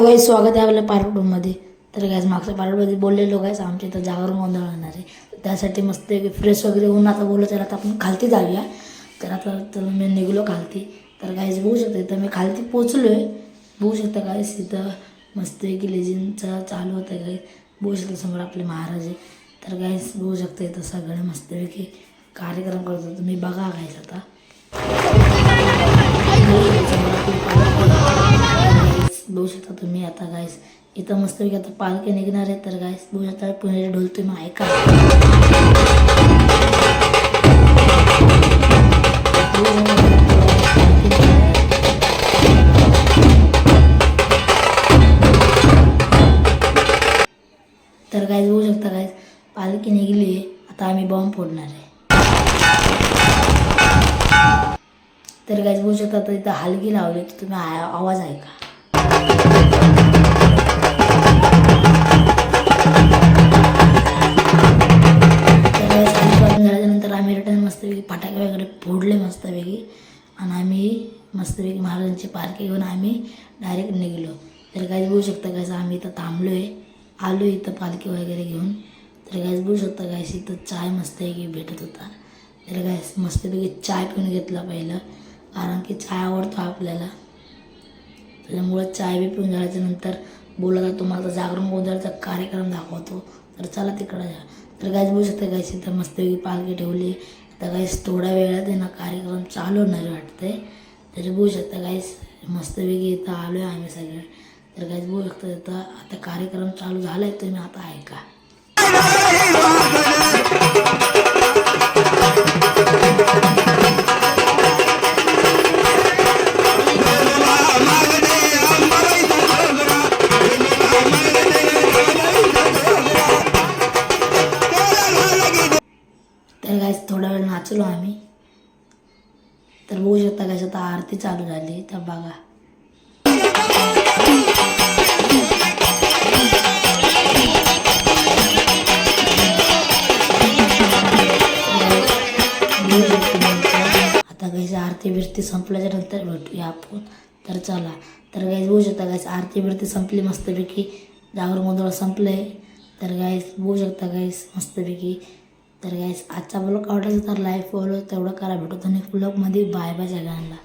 काही स्वागत आहे आपल्या पार्टमध्ये. तर काय मागच्या पार्टमध्ये बोललेलो काय आमच्या इथं जागरण गोंधळ होणार आहे. त्यासाठी मस्त फ्रेश वगैरे होऊन आता बोलत तर आता आपण खालती जाऊया. तर आता तर मी निघलो खालती. तर काहीच बघू शकते तर मी खालती पोचलो आहे. बघू शकता काय इथं मस्त की लेझिमचा चालू होतं आहे काय. बघू शकता समोर आपले महाराज आहे. तर काहीच बघू शकता इथं सगळे मस्तपैकी कार्यक्रम करतो. तुम्ही बघा काहीच आता बघू शकता तुम्ही आता गाईस इथं मस्तपैकी आता पालखी निघणार आहे. तर गाईस बघू शकता पुणे ढोल तुम्ही ऐका. तर गाईस बघू शकता गाईस पालखी निघली आहे. आता आम्ही बॉम्ब फोडणार आहे. तर गाईस बघू शकता आता इथं हलगी लावली तर तुम्ही आवाज ऐका. झाल्यानंतर आम्ही रिटर्न मस्तपैकी फटाके वगैरे फोडले मस्तपैकी आणि आम्ही मस्तपैकी महाराजांची पालखी घेऊन आम्ही डायरेक्ट निघलो. तर काहीच बघू शकता गायस आम्ही इथं थांबलो आहे. आलो इथं पालखी वगैरे घेऊन. तर काहीच बघू शकता गायस इथं चाय मस्तपैकी भेटत होता. तर गायस मस्तपैकी चाय पिऊन घेतला पहिलं कारण की चाय आवडतो आपल्याला. त्याच्यामुळं चाय बी पिऊन झाल्याच्यानंतर बोलत तुम्हाला जागरण गोंधळाचा कार्यक्रम दाखवतो. तर चला तिकडं जा. तर गायस बघू शकता गायस इथं मस्तपैकी पालखी ठेवली. आता गायस थोड्या वेळात आहे ना कार्यक्रम चालू होणार वाटतंय. तर बघू शकता गायस मस्तपैकी इथं आलो आहे आम्ही सगळे. तर गायस बघू शकता इथं आता कार्यक्रम चालू झाला आहे. तुम्ही आता ऐका. तर गायस थोडा वेळ नाचलो आम्ही. तर बघू शकता गायस आता आरती चालू झाली. तर बघा आता गायस आरती बिरती संपल्याच्या नंतर भेटूया आपण. तर चला. तर गायस बघू शकता गायस आरती बिरती संपली मस्तपैकी जागरण गोंधळ संपले. तर गायस बघू शकता गायस मस्तपैकी. तर गायस आजचा ब्लॉग आवडला तर लाईक फॉलो तेवढं करा. भेटतो आणि ब्लॉगमध्ये बाय बाय सगळ्यांना.